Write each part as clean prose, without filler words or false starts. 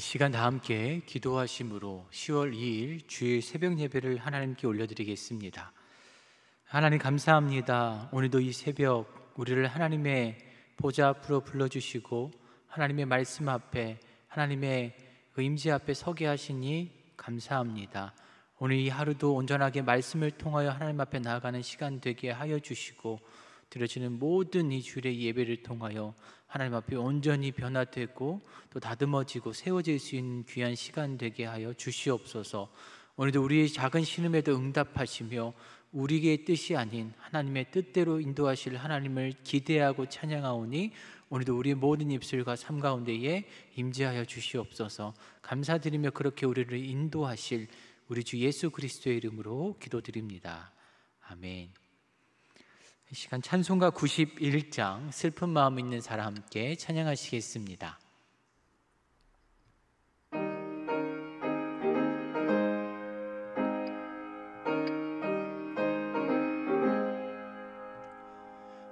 시간 다 함께 기도하심으로 10월 2일 주일 새벽 예배를 하나님께 올려드리겠습니다. 하나님 감사합니다. 오늘도 이 새벽 우리를 하나님의 보좌 앞으로 불러주시고 하나님의 말씀 앞에, 하나님의 그 임재 앞에 서게 하시니 감사합니다. 오늘 이 하루도 온전하게 말씀을 통하여 하나님 앞에 나아가는 시간 되게 하여 주시고, 드려지는 모든 이 주일의 예배를 통하여 하나님 앞에 온전히 변화되고 또 다듬어지고 세워질 수 있는 귀한 시간 되게 하여 주시옵소서. 오늘도 우리의 작은 신음에도 응답하시며 우리의 뜻이 아닌 하나님의 뜻대로 인도하실 하나님을 기대하고 찬양하오니, 오늘도 우리의 모든 입술과 삶 가운데에 임재하여 주시옵소서. 감사드리며 그렇게 우리를 인도하실 우리 주 예수 그리스도의 이름으로 기도드립니다. 아멘. 이 시간 찬송가 91장 슬픈 마음 있는 사람 함께 찬양하시겠습니다.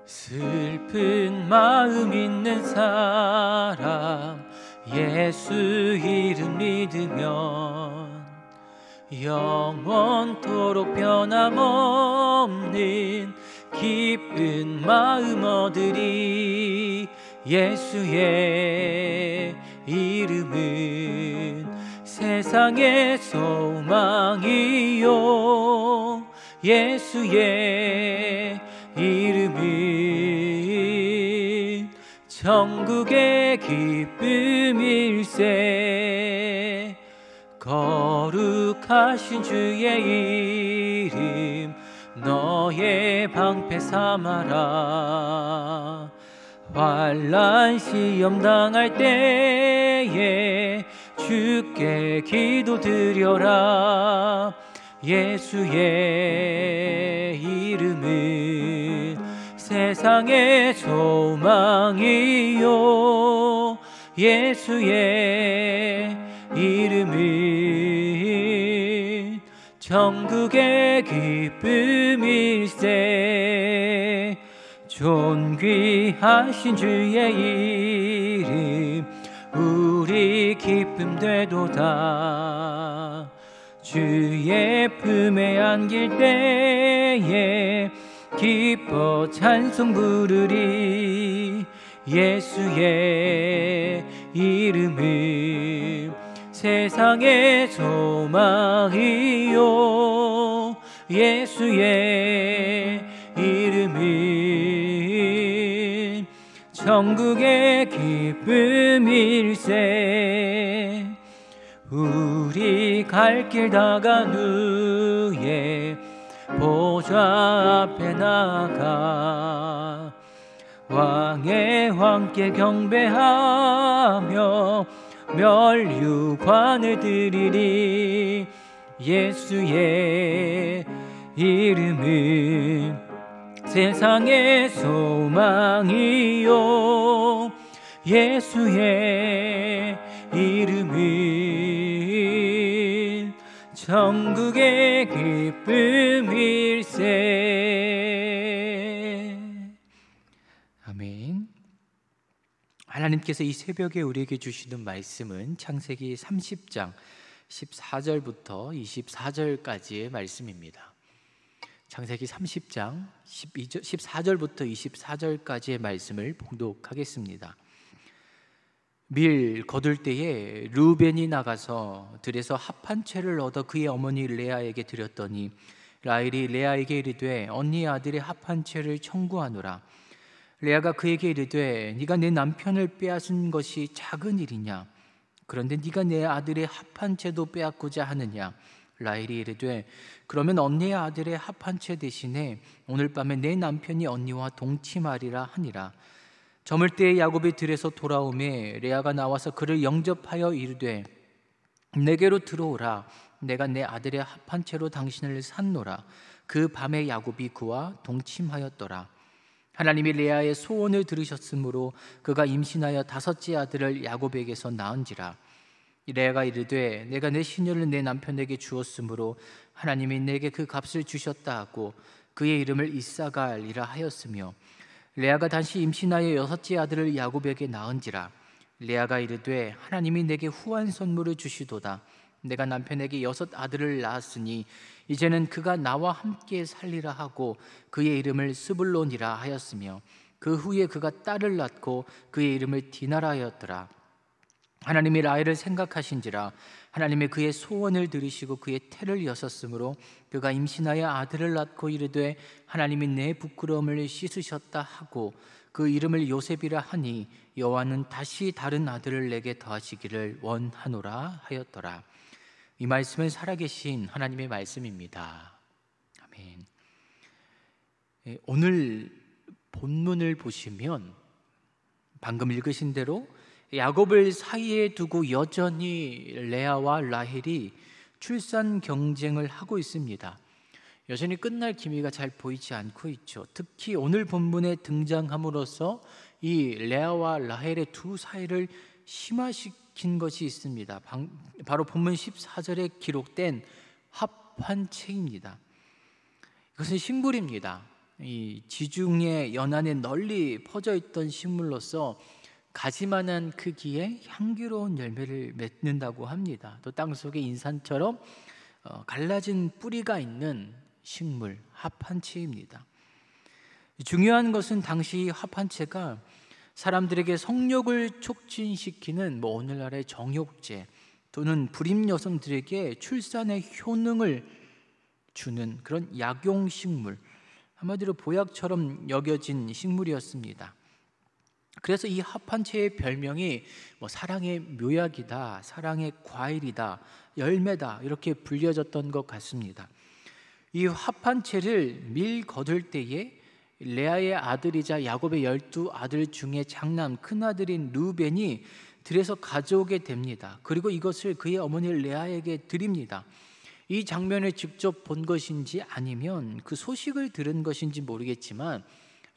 슬픈 마음 있는 사람 예수 이름 믿으면 영원토록 변함없는 기쁜 마음 얻으리. 예수의 이름은 세상의 소망이요, 예수의 이름은 천국의 기쁨일세. 거룩하신 주의 이름 너의 방패 삼아라. 환난 시험 당할 때에 주께 기도드려라. 예수의 이름은 세상의 소망이요, 예수의 이름은 천국의 기쁨일세. 존귀하신 주의 이름 우리 기쁨 되도다. 주의 품에 안길 때에 기뻐 찬송 부르리. 예수의 이름은 세상의 소망이요, 예수의 이름은 천국의 기쁨일세. 우리 갈 길 다간 후에 보좌 앞에 나가 왕의 왕께 경배하며 멸류관을 드리리. 예수의 이름은 세상의 소망이요, 예수의 이름은 천국의 기쁨일세. 아멘. 하나님께서 이 새벽에 우리에게 주시는 말씀은 창세기 30장 14절부터 24절까지의 말씀입니다. 창세기 30장 14절부터 24절까지의 말씀을 봉독하겠습니다. 밀 거둘 때에 르우벤이 나가서 들에서 합 한 채를 얻어 그의 어머니 레아에게 드렸더니 라헬이 레아에게 이르되 언니 아들의 합 한 채를 청구하노라. 레아가 그에게 이르되 네가 내 남편을 빼앗은 것이 작은 일이냐? 그런데 네가 내 아들의 합 한 채도 빼앗고자 하느냐? 라헬이 이르되 그러면 언니의 아들의 합 한 채 대신에 오늘 밤에 내 남편이 언니와 동침하리라 하니라. 저물 때에 야곱이 들에서 돌아오매 레아가 나와서 그를 영접하여 이르되 내게로 들어오라. 내가 내 아들의 합 한 채로 당신을 샀노라. 그 밤에 야곱이 그와 동침하였더라. 하나님이 레아의 소원을 들으셨으므로 그가 임신하여 5째 아들을 야곱에게서 낳은지라. 레아가 이르되 내가 내 시녀를 내 남편에게 주었으므로 하나님이 내게 그 값을 주셨다 하고 그의 이름을 이사갈이라 하였으며, 레아가 다시 임신하여 6째 아들을 야곱에게 낳은지라. 레아가 이르되 하나님이 내게 후한 선물을 주시도다. 내가 남편에게 6 아들을 낳았으니 이제는 그가 나와 함께 살리라 하고 그의 이름을 스불론이라 하였으며 그 후에 그가 딸을 낳고 그의 이름을 디나라 하였더라. 하나님이 라헬을 생각하신지라 하나님이 그의 소원을 들으시고 그의 태를 여셨으므로 그가 임신하여 아들을 낳고 이르되 하나님이 내 부끄러움을 씻으셨다 하고 그 이름을 요셉이라 하니 여호와는 다시 다른 아들을 내게 더하시기를 원하노라 하였더라. 이 말씀은 살아계신 하나님의 말씀입니다. 아멘. 오늘 본문을 보시면 방금 읽으신 대로 야곱을 사이에 두고 여전히 레아와 라헬이 출산 경쟁을 하고 있습니다. 여전히 끝날 기미가 잘 보이지 않고 있죠. 특히 오늘 본문에 등장함으로써 이 레아와 라헬의 두 사이를 심화시킨 것이 있습니다. 바로 본문 14절에 기록된 합환체입니다. 이것은 식물입니다. 이 지중해 연안에 널리 퍼져 있던 식물로서 가지만한 크기의 향기로운 열매를 맺는다고 합니다. 또 땅속에 인삼처럼 갈라진 뿌리가 있는 식물, 합한채입니다. 중요한 것은 당시 합한채가 사람들에게 성욕을 촉진시키는 오늘날의 정욕제 또는 불임 여성들에게 출산의 효능을 주는 그런 약용식물, 한마디로 보약처럼 여겨진 식물이었습니다. 그래서 이 합한채의 별명이 사랑의 묘약이다, 사랑의 과일이다, 열매다 이렇게 불려졌던 것 같습니다. 이 합한채를 밀 거둘 때에 레아의 아들이자 야곱의 12아들 중에 장남 큰아들인 루벤이 들에서 가져오게 됩니다. 그리고 이것을 그의 어머니 레아에게 드립니다. 이 장면을 직접 본 것인지 아니면 그 소식을 들은 것인지 모르겠지만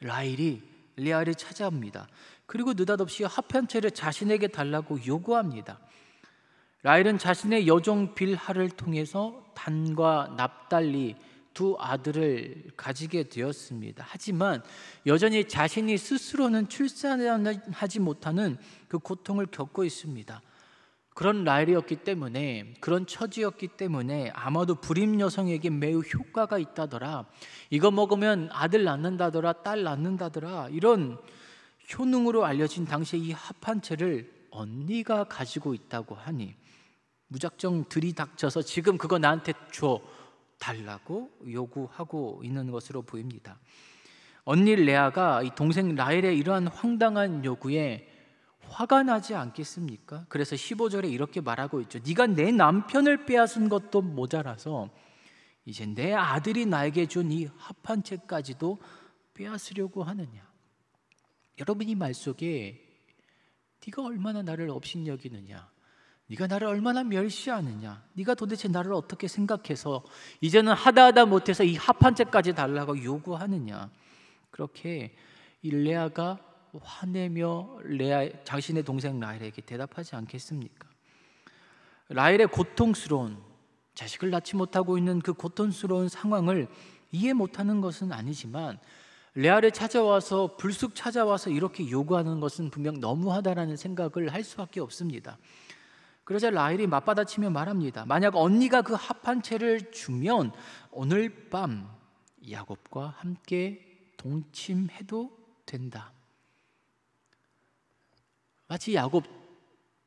라헬이 레아를 찾아옵니다. 그리고 느닷없이 합한채를 자신에게 달라고 요구합니다. 라헬은 자신의 여종 빌하를 통해서 단과 납달리 두 아들을 가지게 되었습니다. 하지만 여전히 자신이 스스로는 출산하지 못하는 그 고통을 겪고 있습니다. 그런 라헬이었기 때문에, 그런 처지였기 때문에 아마도 불임 여성에게 매우 효과가 있다더라, 이거 먹으면 아들 낳는다더라, 딸 낳는다더라, 이런 효능으로 알려진 당시에 이 합한채를 언니가 가지고 있다고 하니 무작정 들이닥쳐서 지금 그거 나한테 줘 달라고 요구하고 있는 것으로 보입니다. 언니 레아가 이 동생 라헬의 이러한 황당한 요구에 화가 나지 않겠습니까? 그래서 15절에 이렇게 말하고 있죠. 네가 내 남편을 빼앗은 것도 모자라서 이제 내 아들이 나에게 준 이 합한채까지도 빼앗으려고 하느냐. 여러분, 이 말 속에 네가 얼마나 나를 업신여기느냐, 네가 나를 얼마나 멸시하느냐, 네가 도대체 나를 어떻게 생각해서 이제는 하다 못해서 이 합한채까지 달라고 요구하느냐. 그렇게 이 레아가 화내며 자신의 동생 라헬에게 대답하지 않겠습니까? 라헬의 고통스러운, 자식을 낳지 못하고 있는 그 고통스러운 상황을 이해 못하는 것은 아니지만 레아를 찾아와서 불쑥 찾아와서 이렇게 요구하는 것은 분명 너무하다라는 생각을 할 수밖에 없습니다. 그러자 라헬이 맞받아치며 말합니다. 만약 언니가 그 합한채를 주면 오늘 밤 야곱과 함께 동침해도 된다. 마치 야곱,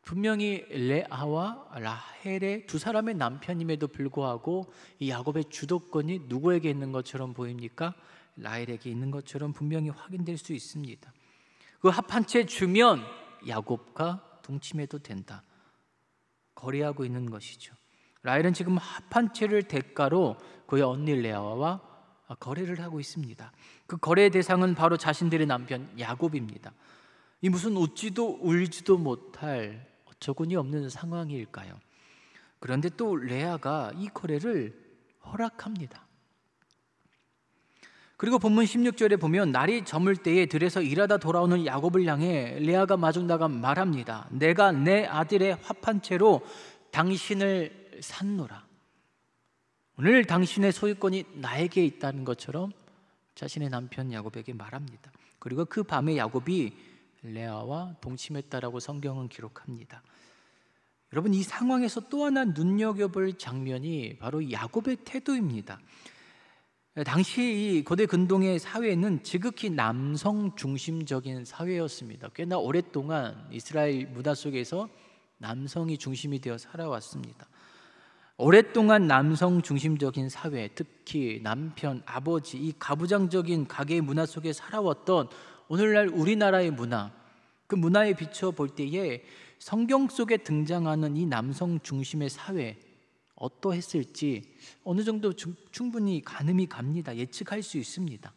분명히 레아와 라헬의 두 사람의 남편임에도 불구하고 이 야곱의 주도권이 누구에게 있는 것처럼 보입니까? 라헬에게 있는 것처럼 분명히 확인될 수 있습니다. 그 합한채 주면 야곱과 동침해도 된다, 거래하고 있는 것이죠. 라헬은 지금 합한채를 대가로 그의 언니 레아와 거래를 하고 있습니다. 그 거래의 대상은 바로 자신들의 남편 야곱입니다. 이 무슨 웃지도 울지도 못할 어처구니 없는 상황일까요? 그런데 또 레아가 이 거래를 허락합니다. 그리고 본문 16절에 보면 날이 저물 때에 들에서 일하다 돌아오는 야곱을 향해 레아가 마중 나가 말합니다. 내가 내 아들의 합한채로 당신을 샀노라. 오늘 당신의 소유권이 나에게 있다는 것처럼 자신의 남편 야곱에게 말합니다. 그리고 그 밤에 야곱이 레아와 동침했다라고 성경은 기록합니다. 여러분, 이 상황에서 또 하나 눈여겨볼 장면이 바로 야곱의 태도입니다. 당시 이 고대 근동의 사회는 지극히 남성 중심적인 사회였습니다. 꽤나 오랫동안 이스라엘 문화 속에서 남성이 중심이 되어 살아왔습니다. 오랫동안 남성 중심적인 사회, 특히 남편, 아버지, 이 가부장적인 가계의 문화 속에 살아왔던 오늘날 우리나라의 문화, 그 문화에 비춰 볼 때에 성경 속에 등장하는 이 남성 중심의 사회 어떠했을지 어느 정도 충분히 가늠이 갑니다. 예측할 수 있습니다.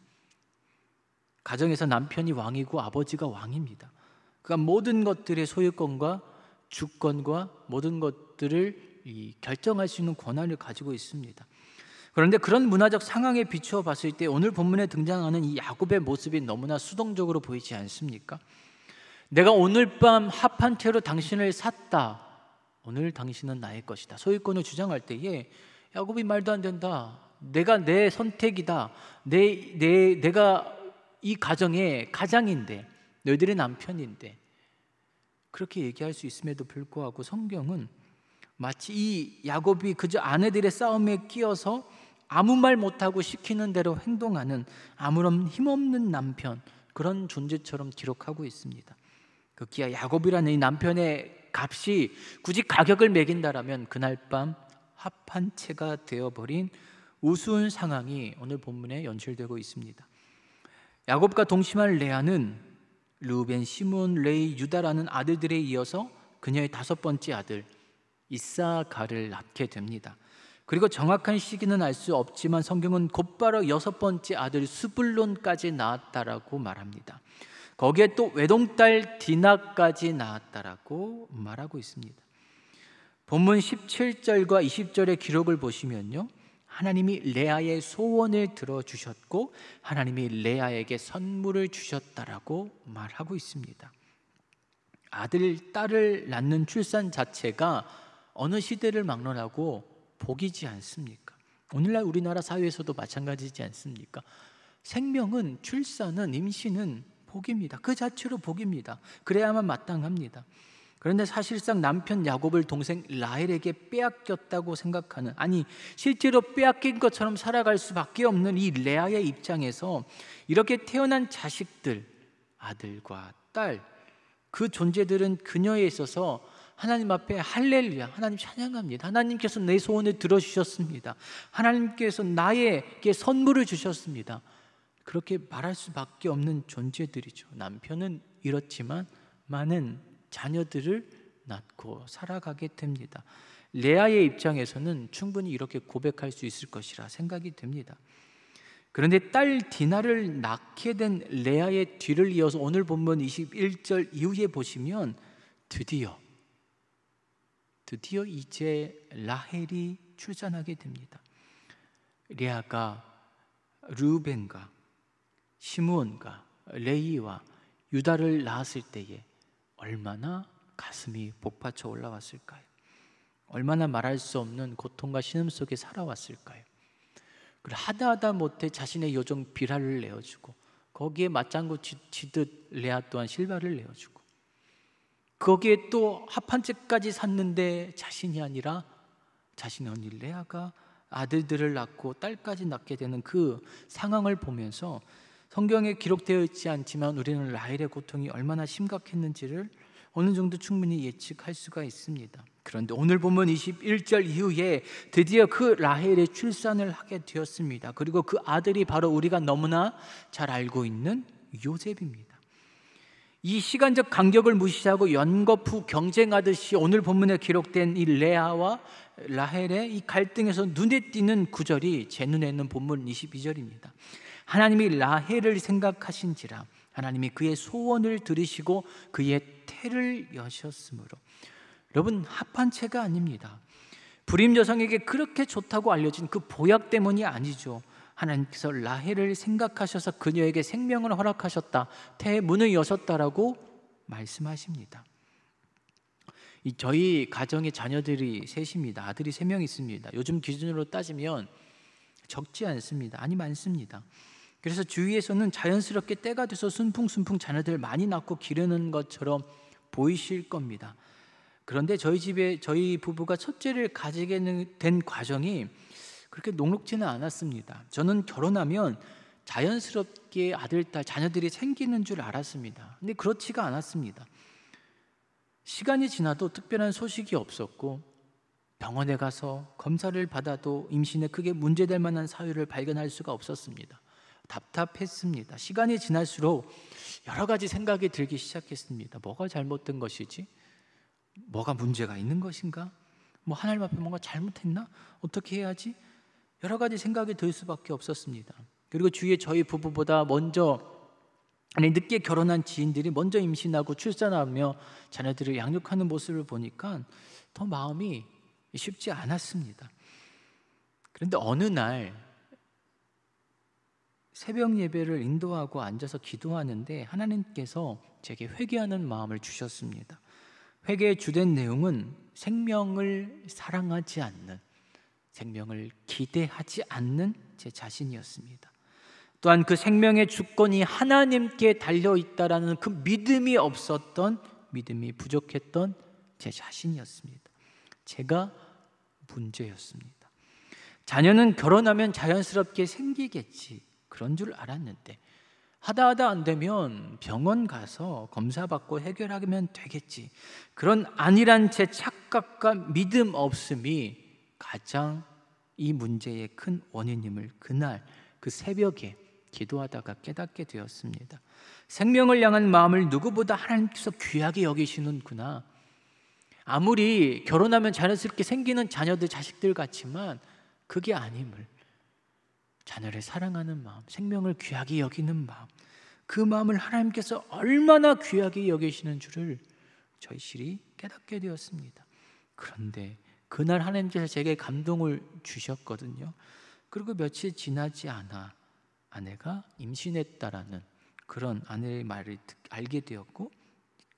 가정에서 남편이 왕이고 아버지가 왕입니다. 그가 모든 것들의 소유권과 주권과 모든 것들을 결정할 수 있는 권한을 가지고 있습니다. 그런데 그런 문화적 상황에 비추어 봤을 때 오늘 본문에 등장하는 이 야곱의 모습이 너무나 수동적으로 보이지 않습니까? 내가 오늘 밤 합한 채로 당신을 샀다. 오늘 당신은 나의 것이다. 소유권을 주장할 때에 야곱이 말도 안 된다. 내가 내 선택이다. 내가 이 가정의 가장인데, 너희들의 남편인데, 그렇게 얘기할 수 있음에도 불구하고 성경은 마치 이 야곱이 그저 아내들의 싸움에 끼어서 아무 말 못하고 시키는 대로 행동하는 아무런 힘없는 남편, 그런 존재처럼 기록하고 있습니다. 기야 야곱이라는 이 남편의 값이 굳이 가격을 매긴다라면 그날 밤 합한 채가 되어버린 우스운 상황이 오늘 본문에 연출되고 있습니다. 야곱과 동침한 레아는 르우벤, 시몬, 레위, 유다라는 아들들에 이어서 그녀의 5번째 아들 이사가를 낳게 됩니다. 그리고 정확한 시기는 알 수 없지만 성경은 곧바로 6번째 아들 스불론까지 낳았다라고 말합니다. 거기에 또 외동딸 디나까지 낳았다라고 말하고 있습니다. 본문 17절과 20절의 기록을 보시면요, 하나님이 레아의 소원을 들어주셨고 하나님이 레아에게 선물을 주셨다라고 말하고 있습니다. 아들, 딸을 낳는 출산 자체가 어느 시대를 막론하고 복이지 않습니까? 오늘날 우리나라 사회에서도 마찬가지지 않습니까? 생명은, 출산은, 임신은 복입니다. 그 자체로 복입니다. 그래야만 마땅합니다. 그런데 사실상 남편 야곱을 동생 라헬에게 빼앗겼다고 생각하는, 아니 실제로 빼앗긴 것처럼 살아갈 수밖에 없는 이 레아의 입장에서 이렇게 태어난 자식들, 아들과 딸, 그 존재들은 그녀에 있어서 하나님 앞에 할렐루야, 하나님 찬양합니다. 하나님께서 내 소원을 들어주셨습니다. 하나님께서 나에게 선물을 주셨습니다. 그렇게 말할 수밖에 없는 존재들이죠. 남편은 이렇지만 많은 자녀들을 낳고 살아가게 됩니다. 레아의 입장에서는 충분히 이렇게 고백할 수 있을 것이라 생각이 됩니다. 그런데 딸 디나를 낳게 된 레아의 뒤를 이어서 오늘 본문 21절 이후에 보시면 드디어 이제 라헬이 출산하게 됩니다. 레아가 르우벤과 시므온과 레위와 유다를 낳았을 때에 얼마나 가슴이 복받쳐 올라왔을까요? 얼마나 말할 수 없는 고통과 신음 속에 살아왔을까요? 하다 못해 자신의 여종 비라를 내어주고 거기에 맞장구 치듯 레아 또한 실바를 내어주고 거기에 또 합한 채까지 샀는데 자신이 아니라 자신의 언니 레아가 아들들을 낳고 딸까지 낳게 되는 그 상황을 보면서 성경에 기록되어 있지 않지만 우리는 라헬의 고통이 얼마나 심각했는지를 어느 정도 충분히 예측할 수가 있습니다. 그런데 오늘 본문 21절 이후에 드디어 그 라헬의 출산을 하게 되었습니다. 그리고 그 아들이 바로 우리가 너무나 잘 알고 있는 요셉입니다. 이 시간적 간격을 무시하고 연거푸 경쟁하듯이 오늘 본문에 기록된 이 레아와 라헬의 이 갈등에서 눈에 띄는 구절이 제 눈에 있는 본문 22절입니다. 하나님이 라헬을 생각하신지라 하나님이 그의 소원을 들으시고 그의 태를 여셨으므로. 여러분, 합한 채가 아닙니다. 불임 여성에게 그렇게 좋다고 알려진 그 보약 때문이 아니죠. 하나님께서 라헬을 생각하셔서 그녀에게 생명을 허락하셨다, 태의 문을 여셨다라고 말씀하십니다. 저희 가정의 자녀들이 셋입니다. 아들이 3명 있습니다. 요즘 기준으로 따지면 적지 않습니다. 아니 많습니다. 그래서 주위에서는 자연스럽게 때가 돼서 순풍순풍 자녀들 많이 낳고 기르는 것처럼 보이실 겁니다. 그런데 저희 집에 저희 부부가 첫째를 가지게 된 과정이 그렇게 녹록지는 않았습니다. 저는 결혼하면 자연스럽게 아들, 딸, 자녀들이 생기는 줄 알았습니다. 근데 그렇지가 않았습니다. 시간이 지나도 특별한 소식이 없었고 병원에 가서 검사를 받아도 임신에 크게 문제될 만한 사유를 발견할 수가 없었습니다. 답답했습니다. 시간이 지날수록 여러 가지 생각이 들기 시작했습니다. 뭐가 잘못된 것이지? 뭐가 문제가 있는 것인가? 하나님 앞에 뭔가 잘못했나? 어떻게 해야지? 여러 가지 생각이 들 수밖에 없었습니다. 그리고 주위에 저희 부부보다 늦게 결혼한 지인들이 먼저 임신하고 출산하며 자녀들을 양육하는 모습을 보니까 더 마음이 쉽지 않았습니다. 그런데 어느 날 새벽 예배를 인도하고 앉아서 기도하는데 하나님께서 제게 회개하는 마음을 주셨습니다. 회개의 주된 내용은 생명을 사랑하지 않는, 생명을 기대하지 않는 제 자신이었습니다. 또한 그 생명의 주권이 하나님께 달려있다라는 그 믿음이 없었던, 믿음이 부족했던 제 자신이었습니다. 제가 문제였습니다. 자녀는 결혼하면 자연스럽게 생기겠지, 그런 줄 알았는데 하다 안 되면 병원 가서 검사받고 해결하면 되겠지, 그런 안일한 제 착각과 믿음 없음이 가장 이 문제의 큰 원인임을 그날 그 새벽에 기도하다가 깨닫게 되었습니다. 생명을 향한 마음을 누구보다 하나님께서 귀하게 여기시는구나. 아무리 결혼하면 자연스럽게 생기는 자녀들, 자식들 같지만 그게 아님을, 자녀를 사랑하는 마음, 생명을 귀하게 여기는 마음, 그 마음을 하나님께서 얼마나 귀하게 여기시는 줄을 저희들이 깨닫게 되었습니다. 그런데 그날 하나님께서 제게 감동을 주셨거든요. 그리고 며칠 지나지 않아 아내가 임신했다라는 그런 아내의 말을 알게 되었고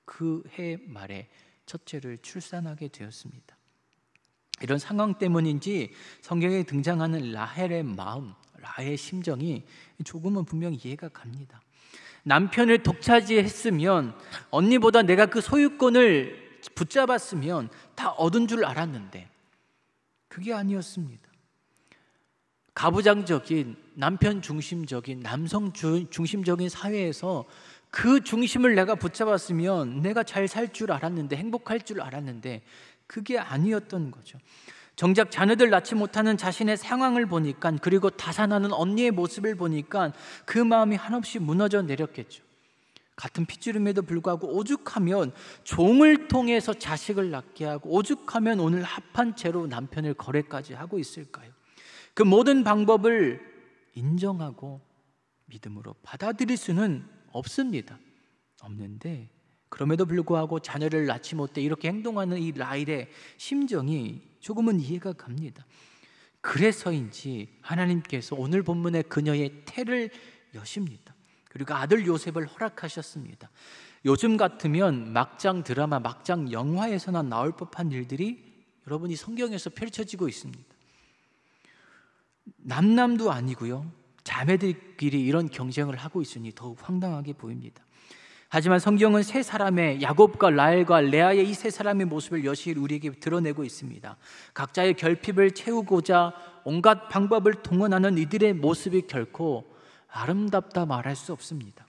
그 해 말에 첫째를 출산하게 되었습니다. 이런 상황 때문인지 성경에 등장하는 라헬의 마음, 라헬의 심정이 조금은 분명히 이해가 갑니다. 남편을 독차지했으면, 언니보다 내가 그 소유권을 붙잡았으면 다 얻은 줄 알았는데 그게 아니었습니다. 가부장적인, 남편 중심적인, 남성 중심적인 사회에서 그 중심을 내가 붙잡았으면 내가 잘 살 줄 알았는데, 행복할 줄 알았는데 그게 아니었던 거죠. 정작 자녀들 낳지 못하는 자신의 상황을 보니까, 그리고 다산하는 언니의 모습을 보니까 그 마음이 한없이 무너져 내렸겠죠. 같은 핏주름에도 불구하고 오죽하면 종을 통해서 자식을 낳게 하고, 오죽하면 오늘 합한 채로 남편을 거래까지 하고 있을까요? 그 모든 방법을 인정하고 믿음으로 받아들일 수는 없는데 그럼에도 불구하고 자녀를 낳지 못해 이렇게 행동하는 이 라헬의 심정이 조금은 이해가 갑니다. 그래서인지 하나님께서 오늘 본문의 그녀의 태를 여십니다. 그리고 아들 요셉을 허락하셨습니다. 요즘 같으면 막장 드라마, 막장 영화에서나 나올 법한 일들이 여러분이 성경에서 펼쳐지고 있습니다. 남남도 아니고요, 자매들끼리 이런 경쟁을 하고 있으니 더욱 황당하게 보입니다. 하지만 성경은 세 사람의, 야곱과 라헬과 레아의 이 세 사람의 모습을 여실히 우리에게 드러내고 있습니다. 각자의 결핍을 채우고자 온갖 방법을 동원하는 이들의 모습이 결코 아름답다 말할 수 없습니다.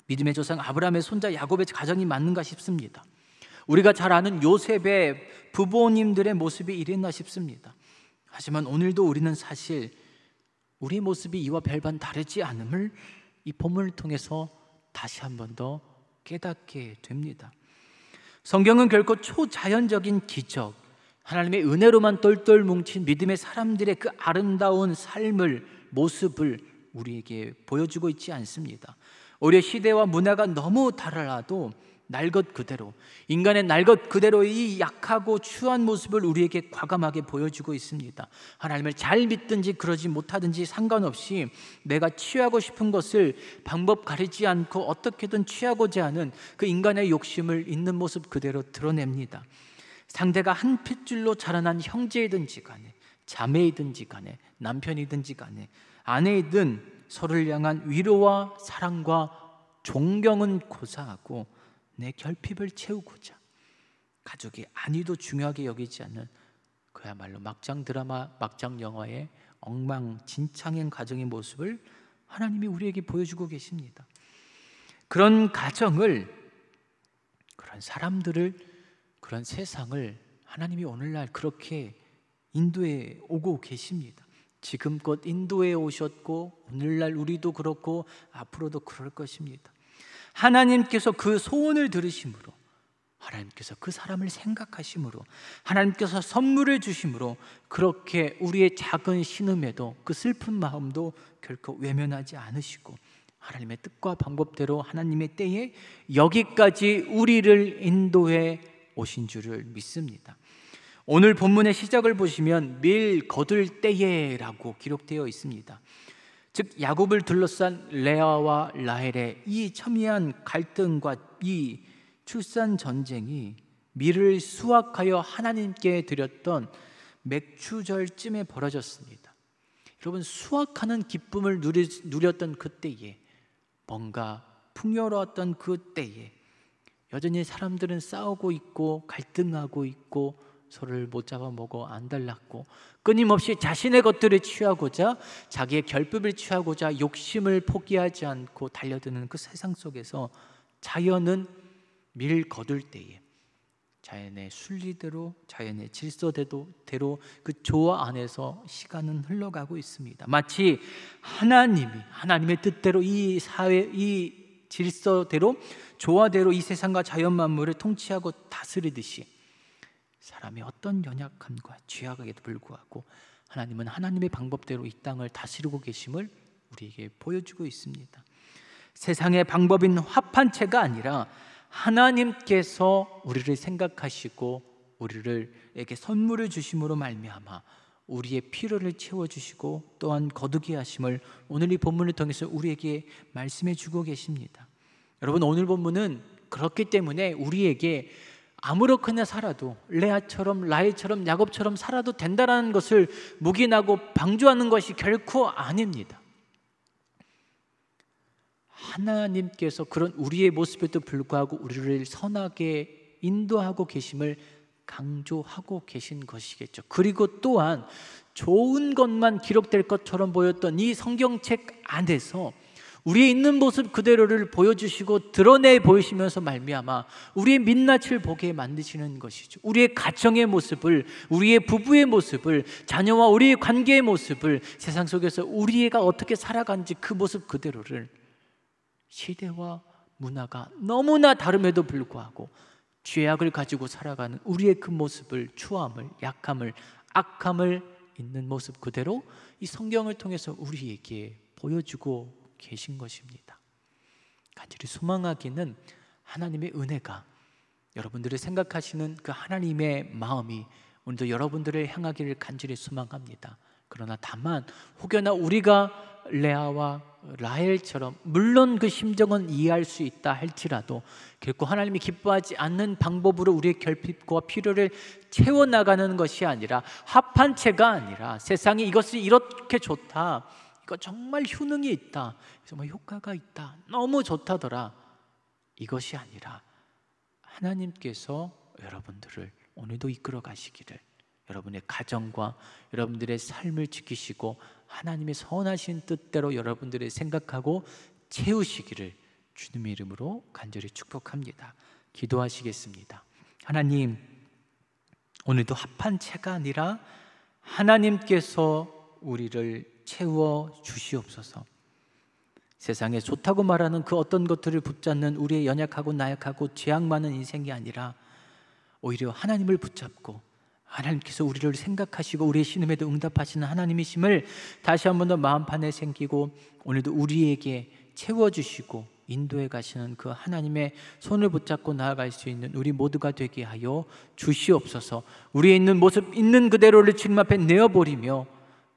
믿음의 조상 아브라함의 손자 야곱의 가정이 맞는가 싶습니다. 우리가 잘 아는 요셉의 부모님들의 모습이 이랬나 싶습니다. 하지만 오늘도 우리는 사실 우리 모습이 이와 별반 다르지 않음을 이 본문을 통해서 다시 한 번 더 깨닫게 됩니다. 성경은 결코 초자연적인 기적, 하나님의 은혜로만 똘똘 뭉친 믿음의 사람들의 그 아름다운 삶을, 모습을 우리에게 보여주고 있지 않습니다. 우리의 시대와 문화가 너무 달라도 날 것 그대로, 인간의 날 것 그대로의 이 약하고 추한 모습을 우리에게 과감하게 보여주고 있습니다. 하나님을 잘 믿든지 그러지 못하든지 상관없이 내가 취하고 싶은 것을 방법 가리지 않고 어떻게든 취하고자 하는 그 인간의 욕심을 있는 모습 그대로 드러냅니다. 상대가 한 핏줄로 자라난 형제이든지 간에, 자매이든지 간에, 남편이든지 간에, 아내이든 서로를 향한 위로와 사랑과 존경은 고사하고 내 결핍을 채우고자 가족이 아니도 중요하게 여기지 않는 그야말로 막장 드라마, 막장 영화의 엉망진창인 가정의 모습을 하나님이 우리에게 보여주고 계십니다. 그런 가정을, 그런 사람들을, 그런 세상을 하나님이 오늘날 그렇게 인도해 오고 계십니다. 지금껏 인도해 오셨고 오늘날 우리도 그렇고 앞으로도 그럴 것입니다. 하나님께서 그 소원을 들으심으로, 하나님께서 그 사람을 생각하심으로, 하나님께서 선물을 주심으로 그렇게 우리의 작은 신음에도 그 슬픈 마음도 결코 외면하지 않으시고 하나님의 뜻과 방법대로 하나님의 때에 여기까지 우리를 인도해 오신 줄을 믿습니다. 오늘 본문의 시작을 보시면 밀 거둘 때에라고 기록되어 있습니다. 즉 야곱을 둘러싼 레아와 라헬의 이 첨예한 갈등과 이 출산 전쟁이 밀을 수확하여 하나님께 드렸던 맥추절쯤에 벌어졌습니다. 여러분, 수확하는 기쁨을 누렸던 그때에, 뭔가 풍요로웠던 그때에 여전히 사람들은 싸우고 있고 갈등하고 있고 서로를 못 잡아먹어 안달났고 끊임없이 자신의 것들을 취하고자, 자기의 결핍을 취하고자 욕심을 포기하지 않고 달려드는 그 세상 속에서 자연은 밀 거둘 때에 자연의 순리대로, 자연의 질서대로 그 조화 안에서 시간은 흘러가고 있습니다. 마치 하나님의 뜻대로 이 사회, 이 질서대로, 조화대로 이 세상과 자연 만물을 통치하고 다스리듯이 사람의 어떤 연약함과 죄악에도 불구하고 하나님은 하나님의 방법대로 이 땅을 다스리고 계심을 우리에게 보여주고 있습니다. 세상의 방법인 합한체가 아니라 하나님께서 우리를 생각하시고 우리에게 선물을 주심으로 말미암아 우리의 필요를 채워주시고 또한 거두게 하심을 오늘 이 본문을 통해서 우리에게 말씀해 주고 계십니다. 여러분, 오늘 본문은 그렇기 때문에 우리에게 아무렇게나 살아도 레아처럼 라헬처럼 야곱처럼 살아도 된다라는 것을 묵인하고 방조하는 것이 결코 아닙니다. 하나님께서 그런 우리의 모습에도 불구하고 우리를 선하게 인도하고 계심을 강조하고 계신 것이겠죠. 그리고 또한 좋은 것만 기록될 것처럼 보였던 이 성경책 안에서 우리의 있는 모습 그대로를 보여주시고 드러내 보이시면서 말미암아 우리의 민낯을 보게 만드시는 것이죠. 우리의 가정의 모습을, 우리의 부부의 모습을, 자녀와 우리의 관계의 모습을, 세상 속에서 우리가 어떻게 살아간지 그 모습 그대로를 시대와 문화가 너무나 다름에도 불구하고 죄악을 가지고 살아가는 우리의 그 모습을, 추함을, 약함을, 악함을 있는 모습 그대로 이 성경을 통해서 우리에게 보여주고 계신 것입니다. 간절히 소망하기는 하나님의 은혜가, 여러분들이 생각하시는 그 하나님의 마음이 오늘도 여러분들을 향하기를 간절히 소망합니다. 그러나 다만 혹여나 우리가 레아와 라헬처럼 물론 그 심정은 이해할 수 있다 할지라도 결코 하나님이 기뻐하지 않는 방법으로 우리의 결핍과 필요를 채워나가는 것이 아니라, 합한체가 아니라 세상이 이것이 이렇게 좋다, 이거 정말 효능이 있다, 정말 효과가 있다, 너무 좋다더라, 이것이 아니라 하나님께서 여러분들을 오늘도 이끌어 가시기를, 여러분의 가정과 여러분들의 삶을 지키시고 하나님의 선하신 뜻대로 여러분들을 생각하고 채우시기를 주님의 이름으로 간절히 축복합니다. 기도하시겠습니다. 하나님, 오늘도 합한체가 아니라 하나님께서 우리를 채워 주시옵소서. 세상에 좋다고 말하는 그 어떤 것들을 붙잡는 우리의 연약하고 나약하고 죄악 많은 인생이 아니라 오히려 하나님을 붙잡고 하나님께서 우리를 생각하시고 우리의 신음에도 응답하시는 하나님이심을 다시 한 번 더 마음판에 생기고 오늘도 우리에게 채워주시고 인도해 가시는 그 하나님의 손을 붙잡고 나아갈 수 있는 우리 모두가 되게 하여 주시옵소서. 우리의 있는 모습 있는 그대로를 주님 앞에 내어버리며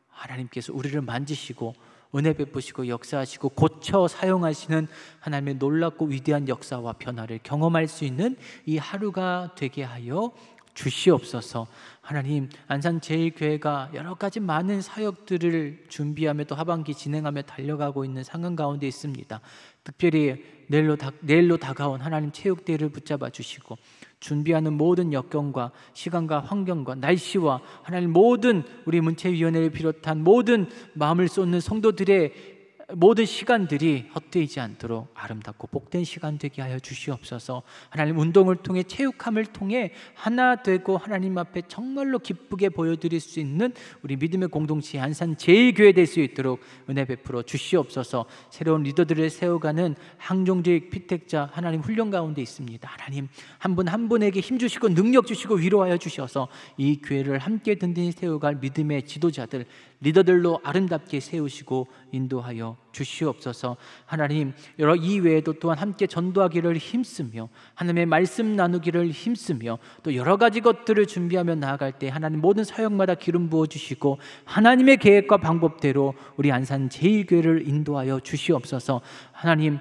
하나님께서 우리를 만지시고 은혜 베푸시고 역사하시고 고쳐 사용하시는 하나님의 놀랍고 위대한 역사와 변화를 경험할 수 있는 이 하루가 되게 하여 주시옵소서. 하나님, 안산제일교회가 여러 가지 많은 사역들을 준비하며 또 하반기 진행하며 달려가고 있는 상황 가운데 있습니다. 특별히 내일로 다가온 하나님 체육대회를 붙잡아 주시고, 준비하는 모든 여건과 시간과 환경과 날씨와 하나님 모든 우리 문체위원회를 비롯한 모든 마음을 쏟는 성도들의 모든 시간들이 헛되지 않도록 아름답고 복된 시간 되게 하여 주시옵소서. 하나님, 운동을 통해 체육함을 통해 하나 되고 하나님 앞에 정말로 기쁘게 보여드릴 수 있는 우리 믿음의 공동체 안산제일교회 될 수 있도록 은혜 베풀어 주시옵소서. 새로운 리더들을 세워가는 항종직 피택자 하나님 훈련 가운데 있습니다. 하나님, 한 분 한 분에게 힘 주시고 능력 주시고 위로하여 주셔서 이 교회를 함께 든든히 세워갈 믿음의 지도자들, 리더들로 아름답게 세우시고 인도하여 주시옵소서. 하나님, 여러 이외에도 또한 함께 전도하기를 힘쓰며 하나님의 말씀 나누기를 힘쓰며 또 여러 가지 것들을 준비하며 나아갈 때 하나님 모든 사역마다 기름 부어 주시고 하나님의 계획과 방법대로 우리 안산제일교회를 인도하여 주시옵소서. 하나님,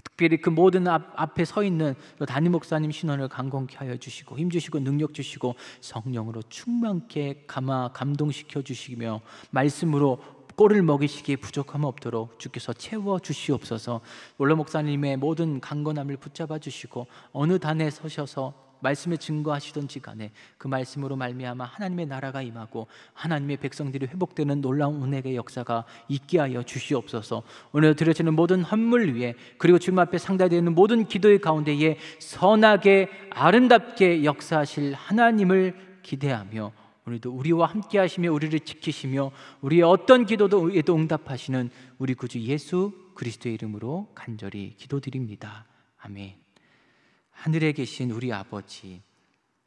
특별히 그 모든 앞에 서 있는 담임 목사님 신원을 강건케 하여 주시고 힘 주시고 능력 주시고 성령으로 충만케 감동시켜 주시며 말씀으로 꼴을 먹이시기에 부족함 없도록 주께서 채워 주시옵소서. 원로 목사님의 모든 강건함을 붙잡아 주시고 어느 단에 서셔서 말씀에 증거하시던지 간에 그 말씀으로 말미암아 하나님의 나라가 임하고 하나님의 백성들이 회복되는 놀라운 은혜의 역사가 있게 하여 주시옵소서. 오늘 드려지는 모든 헌물 위에 그리고 주님 앞에 상달되는 모든 기도의 가운데에 선하게 아름답게 역사하실 하나님을 기대하며 오늘도 우리와 함께 하시며 우리를 지키시며 우리의 어떤 기도도 응답하시는 우리 구주 예수 그리스도의 이름으로 간절히 기도드립니다. 아멘. 하늘에 계신 우리 아버지,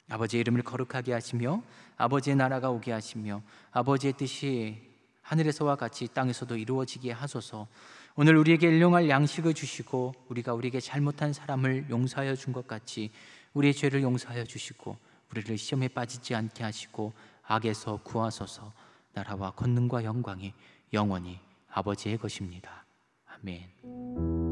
아버지의 이름을 거룩하게 하시며 아버지의 나라가 오게 하시며 아버지의 뜻이 하늘에서와 같이 땅에서도 이루어지게 하소서. 오늘 우리에게 일용할 양식을 주시고 우리가 우리에게 잘못한 사람을 용서하여 준 것 같이 우리의 죄를 용서하여 주시고 우리를 시험에 빠지지 않게 하시고 악에서 구하소서. 나라와 권능과 영광이 영원히 아버지의 것입니다. 아멘.